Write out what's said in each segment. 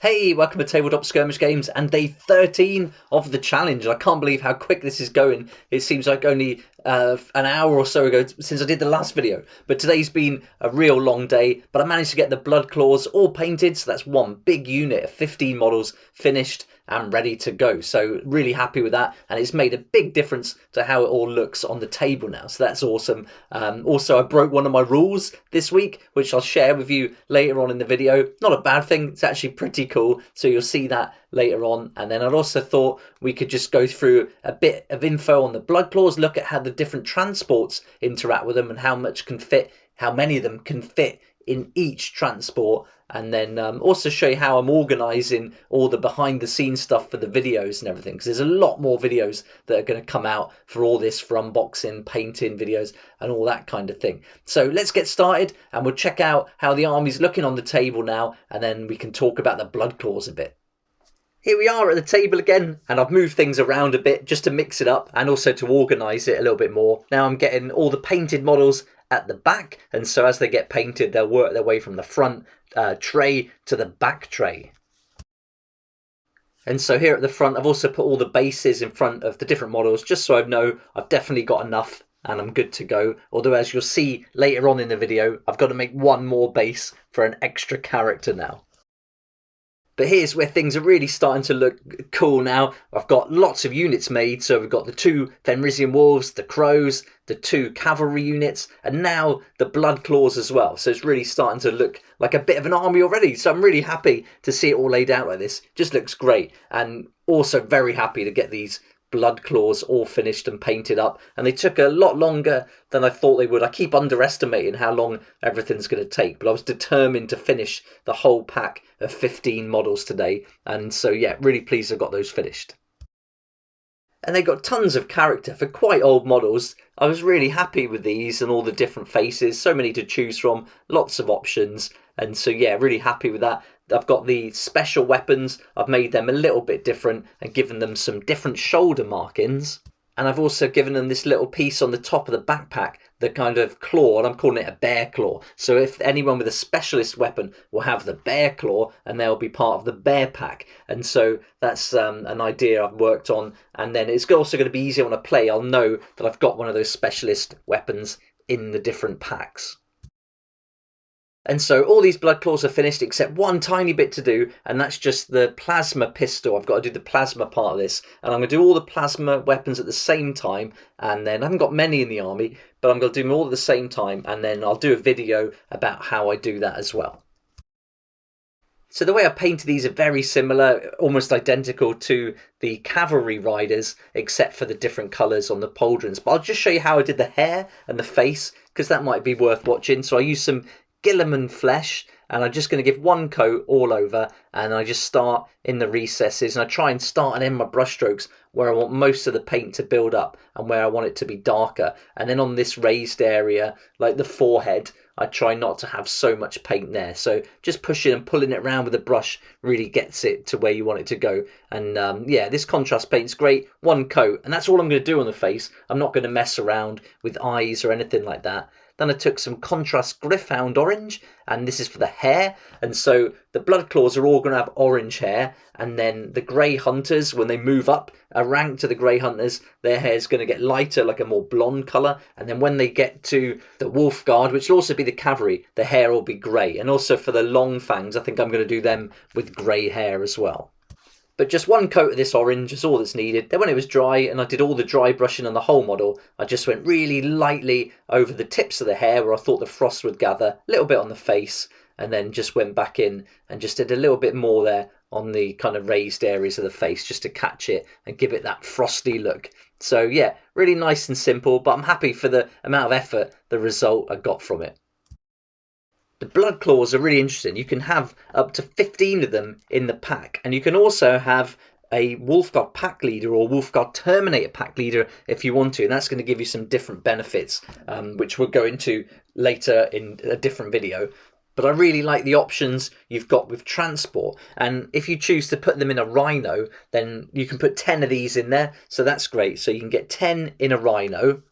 Hey, welcome to Tabletop Skirmish Games and day 13 of the challenge. I can't believe how quick this is going. It seems like only an hour or so ago since I did the last video. But today's been a real long day, but I managed to get the blood claws all painted. So that's one big unit of 15 models finished and ready to go. So really happy with that. And it's made a big difference to how it all looks on the table now. So that's awesome. Also, I broke one of my rules this week, which I'll share with you later on in the video. Not a bad thing. It's actually pretty cool. So you'll see that later on. And then I'd also thought we could just go through a bit of info on the blood claws, look at how the different transports interact with them and how many of them can fit in each transport, and then also show you how I'm organising all the behind the scenes stuff for the videos and everything, because there's a lot more videos that are going to come out for all this, for unboxing, painting videos and all that kind of thing. So let's get started and we'll check out how the army's looking on the table now, and then we can talk about the blood claws a bit. Here we are at the table again, and I've moved things around a bit just to mix it up and also to organise it a little bit more. Now I'm getting all the painted models at the back, and so as they get painted they'll work their way from the front tray to the back tray. And so here at the front I've also put all the bases in front of the different models, just so I know I've definitely got enough and I'm good to go. Although, as you'll see later on in the video, I've got to make one more base for an extra character now. But here's where things are really starting to look cool now. I've got lots of units made. So we've got the 2 Fenrisian Wolves, the Crows, the 2 Cavalry units, and now the Blood Claws as well. So it's really starting to look like a bit of an army already. So I'm really happy to see it all laid out like this. Just looks great. And also very happy to get these blood claws all finished and painted up, and they took a lot longer than I thought they would. I keep underestimating how long everything's going to take, but I was determined to finish the whole pack of 15 models today, and so yeah, really pleased I got those finished. And they got tons of character for quite old models. I was really happy with these and all the different faces, so many to choose from, lots of options, and so yeah, really happy with that. I've got the special weapons, I've made them a little bit different and given them some different shoulder markings. And I've also given them this little piece on the top of the backpack, the kind of claw, and I'm calling it a bear claw. So if anyone with a specialist weapon will have the bear claw, and they'll be part of the bear pack. And so that's an idea I've worked on. And then it's also going to be easier when I play. I'll know that I've got one of those specialist weapons in the different packs. And so all these blood claws are finished except one tiny bit to do, and that's just the plasma pistol. I've got to do the plasma part of this, and I'm going to do all the plasma weapons at the same time, and then I haven't got many in the army, but I'm going to do them all at the same time, and then I'll do a video about how I do that as well. So the way I painted these are very similar, almost identical to the cavalry riders, except for the different colours on the pauldrons. But I'll just show you how I did the hair and the face, because that might be worth watching. So I used some Guilliman flesh, and I'm just going to give one coat all over, and I just start in the recesses, and I try and start and end my brush strokes where I want most of the paint to build up and where I want it to be darker. And then on this raised area, like the forehead, I try not to have so much paint there. So just pushing and pulling it around with a brush really gets it to where you want it to go. And yeah, this contrast paint's great. One coat, and that's all I'm going to do on the face. I'm not going to mess around with eyes or anything like that. Then I took some contrast Gryph-hound orange, and this is for the hair. And so the blood claws are all going to have orange hair, and then the grey hunters, when they move up a rank to the grey hunters, their hair is going to get lighter, like a more blonde colour. And then when they get to the wolf guard, which will also be the cavalry, the hair will be grey. And also for the long fangs, I think I'm going to do them with grey hair as well. But just one coat of this orange is all that's needed. Then when it was dry and I did all the dry brushing on the whole model, I just went really lightly over the tips of the hair where I thought the frost would gather, a little bit on the face, and then just went back in and just did a little bit more there on the kind of raised areas of the face just to catch it and give it that frosty look. So yeah, really nice and simple, but I'm happy for the amount of effort, the result I got from it. The blood claws are really interesting. You can have up to 15 of them in the pack, and you can also have a Wolfguard pack leader or Wolfguard Terminator pack leader if you want to, and that's going to give you some different benefits, which we'll go into later in a different video. But I really like the options you've got with transport, and if you choose to put them in a rhino, then you can put 10 of these in there, so that's great. So you can get 10 in a rhino.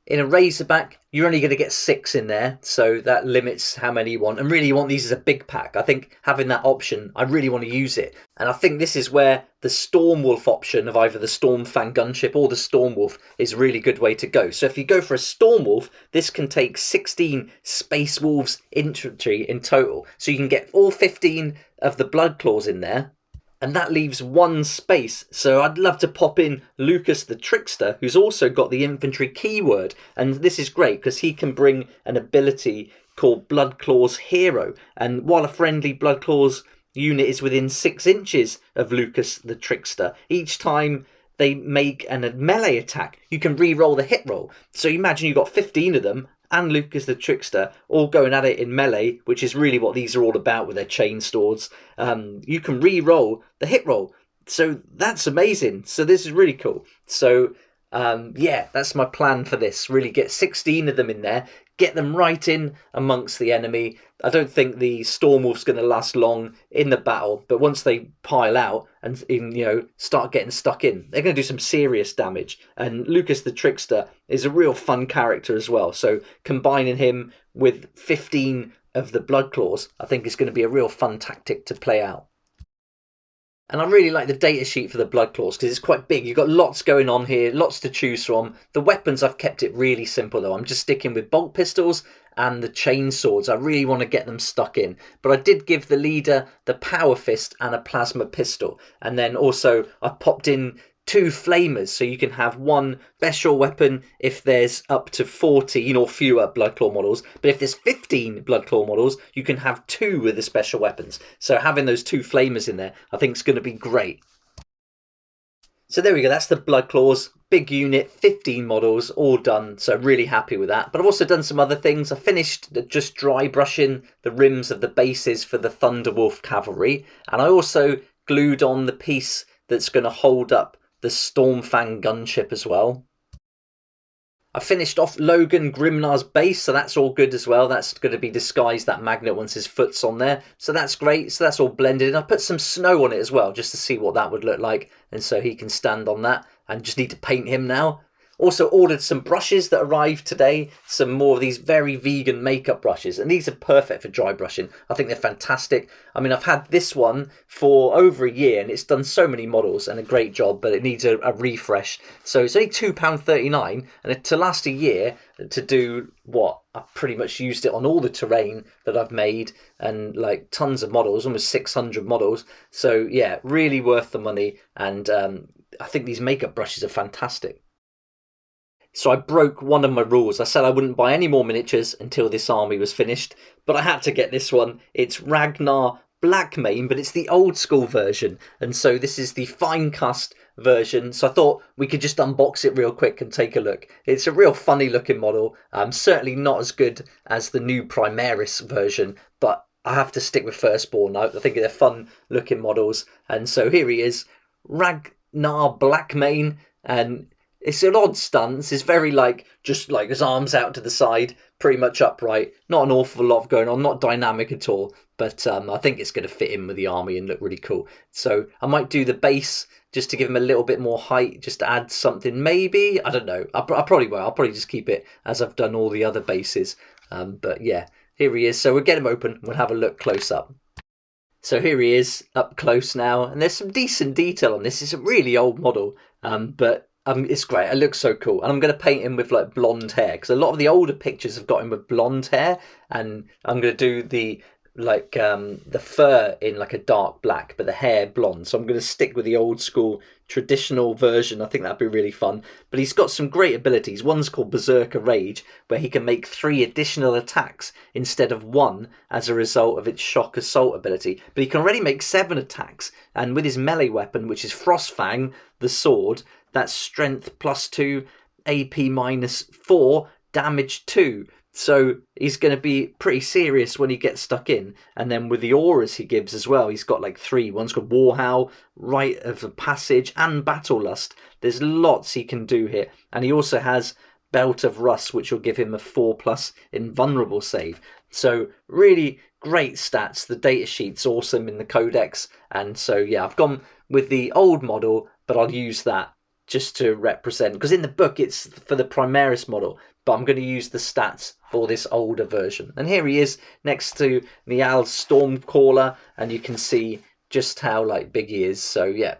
In a Razorback, you're only going to get 6 in there, so that limits how many you want. And really, you want these as a big pack. I think having that option, I really want to use it. And I think this is where the Stormwolf option of either the Stormfang gunship or the Stormwolf is a really good way to go. So if you go for a Stormwolf, this can take 16 Space Wolves infantry in total. So you can get all 15 of the Bloodclaws in there. And that leaves 1 space. So I'd love to pop in Lucas the Trickster, who's also got the infantry keyword. And this is great because he can bring an ability called Bloodclaw's Hero. And while a friendly Bloodclaw's unit is within 6 inches of Lucas the Trickster, each time they make a melee attack, you can re-roll the hit roll. So you imagine you've got 15 of them and Lucas the Trickster all going at it in melee, which is really what these are all about with their chain swords. You can re-roll the hit roll. So that's amazing. So this is really cool. So yeah, that's my plan for this. Really get 16 of them in there. Get them right in amongst the enemy. I don't think the Stormwolf's going to last long in the battle, but once they pile out and start getting stuck in, they're going to do some serious damage. And Lucas the Trickster is a real fun character as well. So combining him with 15 of the Bloodclaws, I think is going to be a real fun tactic to play out. And I really like the data sheet for the Bloodclaws because it's quite big. You've got lots going on here, lots to choose from. The weapons, I've kept it really simple though. I'm just sticking with bolt pistols and the chain swords. I really want to get them stuck in. But I did give the leader the power fist and a plasma pistol. And then also I popped in 2 flamers, so you can have 1 special weapon if there's up to 14 or fewer Bloodclaw models. But if there's 15 Bloodclaw models, you can have 2 with the special weapons. So having those 2 flamers in there, I think is going to be great. So there we go, that's the Bloodclaws, big unit, 15 models, all done, so really happy with that. But I've also done some other things. I finished just dry brushing the rims of the bases for the Thunderwolf cavalry, and I also glued on the piece that's going to hold up the Stormfang gunship as well. I finished off Logan Grimnar's base, so that's all good as well. That's going to be disguised, that magnet, once his foot's on there. So that's great. So that's all blended in. I put some snow on it as well, just to see what that would look like. And so he can stand on that. And just need to paint him now. Also ordered some brushes that arrived today, some more of these very vegan makeup brushes, and these are perfect for dry brushing. I think they're fantastic. I mean, I've had this one for over a year and it's done so many models and a great job, but it needs a refresh. So it's only £2.39, and to last a year, to do what? I've pretty much used it on all the terrain that I've made, and like tons of models, almost 600 models. So yeah, really worth the money, and I think these makeup brushes are fantastic. So I broke one of my rules. I said I wouldn't buy any more miniatures until this army was finished, but I had to get this one. It's Ragnar Blackmane, but it's the old school version, and so this is the fine cast version. So I thought we could just unbox it real quick and take a look. It's a real funny looking model. Certainly not as good as the new Primaris version, but I have to stick with Firstborn. I think they're fun looking models, and so here he is, Ragnar Blackmane, and it's an odd stance. It's very just like his arms out to the side, pretty much upright. Not an awful lot going on, not dynamic at all. But I think it's going to fit in with the army and look really cool. So I might do the base just to give him a little bit more height, just to add something maybe. I don't know. I probably will. I'll probably just keep it as I've done all the other bases. But yeah, here he is. So we'll get him open. We'll have a look close up. So here he is up close now. And there's some decent detail on this. It's a really old model, but it's great. It looks so cool. And I'm going to paint him with like blonde hair, because a lot of the older pictures have got him with blonde hair, and I'm going to do the fur in like a dark black, but the hair blonde. So I'm going to stick with the old school traditional version. I think that'd be really fun. But he's got some great abilities. One's called Berserker Rage, where he can make 3 additional attacks instead of 1 as a result of its shock assault ability. But he can already make 7 attacks, and with his melee weapon, which is Frostfang, the sword, that's strength +2, AP -4, damage 2. So he's going to be pretty serious when he gets stuck in. And then with the auras he gives as well, he's got like 3. One's called Warhowl, Rite of the Passage, and Battle Lust. There's lots he can do here. And he also has Belt of Rust, which will give him a 4+ invulnerable save. So really great stats. The data sheet's awesome in the codex. And so yeah, I've gone with the old model, but I'll use that just to represent, because in the book it's for the Primaris model, but I'm going to use the stats for this older version. And here he is next to Niall's Stormcaller, and you can see just how like big he is. So yeah,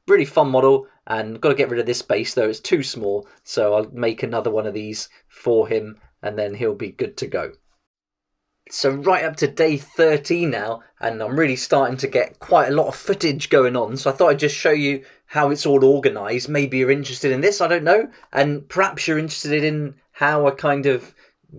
really fun model, and got to get rid of this base though, it's too small, so I'll make another one of these for him and then he'll be good to go. So right up to day 13 now, and I'm really starting to get quite a lot of footage going on, so I thought I'd just show you how it's all organised. Maybe you're interested in this, I don't know, and perhaps you're interested in how I kind of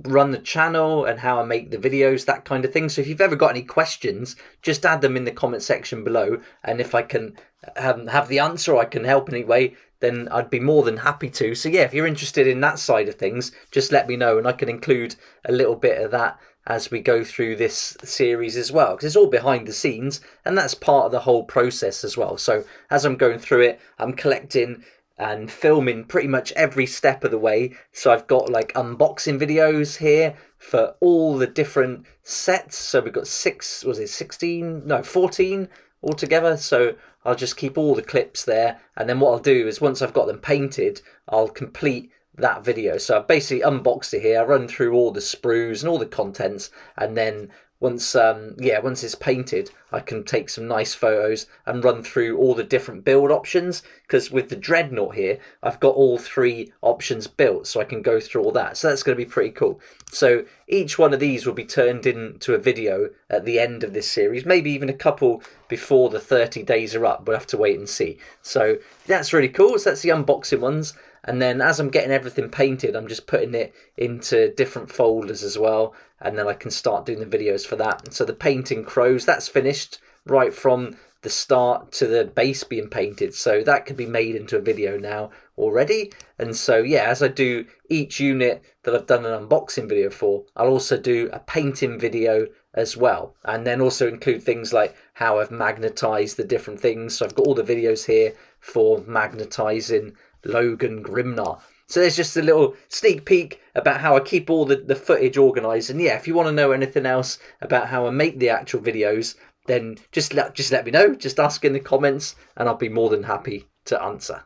run the channel and how I make the videos, that kind of thing. So if you've ever got any questions, just add them in the comment section below, and if I can have the answer or I can help in any way, then I'd be more than happy to. So yeah, if you're interested in that side of things, just let me know and I can include a little bit of that as we go through this series as well, because it's all behind the scenes and that's part of the whole process as well. So as I'm going through it, I'm collecting and filming pretty much every step of the way. So I've got like unboxing videos here for all the different sets. So we've got 14 altogether. So I'll just keep all the clips there. And then what I'll do is once I've got them painted, I'll complete that video. So I basically unboxed it here. I run through all the sprues and all the contents, and then once it's painted, I can take some nice photos and run through all the different build options, because with the Dreadnought here, I've got all 3 options built, so I can go through all that. So that's going to be pretty cool. So each one of these will be turned into a video at the end of this series, maybe even a couple before the 30 days are up. We'll have to wait and see. So that's really cool. So that's the unboxing ones. And then as I'm getting everything painted, I'm just putting it into different folders as well. And then I can start doing the videos for that. And so the painting crows, that's finished right from the start to the base being painted. So that could be made into a video now already. And so, yeah, as I do each unit that I've done an unboxing video for, I'll also do a painting video as well. And then also include things like how I've magnetized the different things. So I've got all the videos here for magnetizing Logan Grimnar. So there's just a little sneak peek about how I keep all the footage organised. And yeah, if you want to know anything else about how I make the actual videos, then just let me know. Just ask in the comments and I'll be more than happy to answer.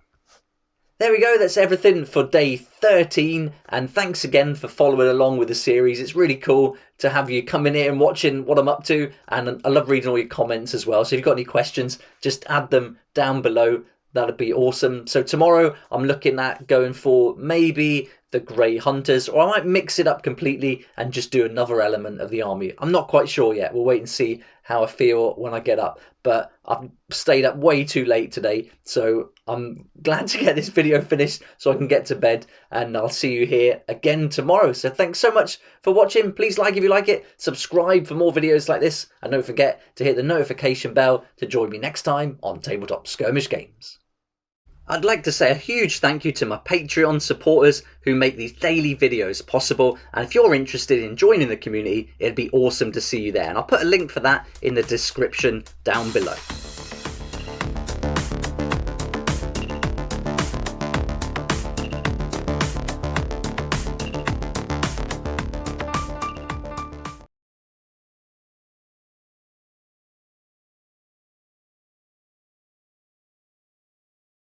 There we go, that's everything for day 13, and thanks again for following along with the series. It's really cool to have you coming here and watching what I'm up to, and I love reading all your comments as well. So if you've got any questions, just add them down below. That'd be awesome. So tomorrow I'm looking at going for maybe the Grey Hunters, or I might mix it up completely and just do another element of the army. I'm not quite sure yet. We'll wait and see how I feel when I get up. But I've stayed up way too late today, so I'm glad to get this video finished so I can get to bed, and I'll see you here again tomorrow. So thanks so much for watching. Please like if you like it, subscribe for more videos like this, and don't forget to hit the notification bell to join me next time on Tabletop Skirmish Games. I'd like to say a huge thank you to my Patreon supporters who make these daily videos possible, and if you're interested in joining the community, it'd be awesome to see you there, and I'll put a link for that in the description down below.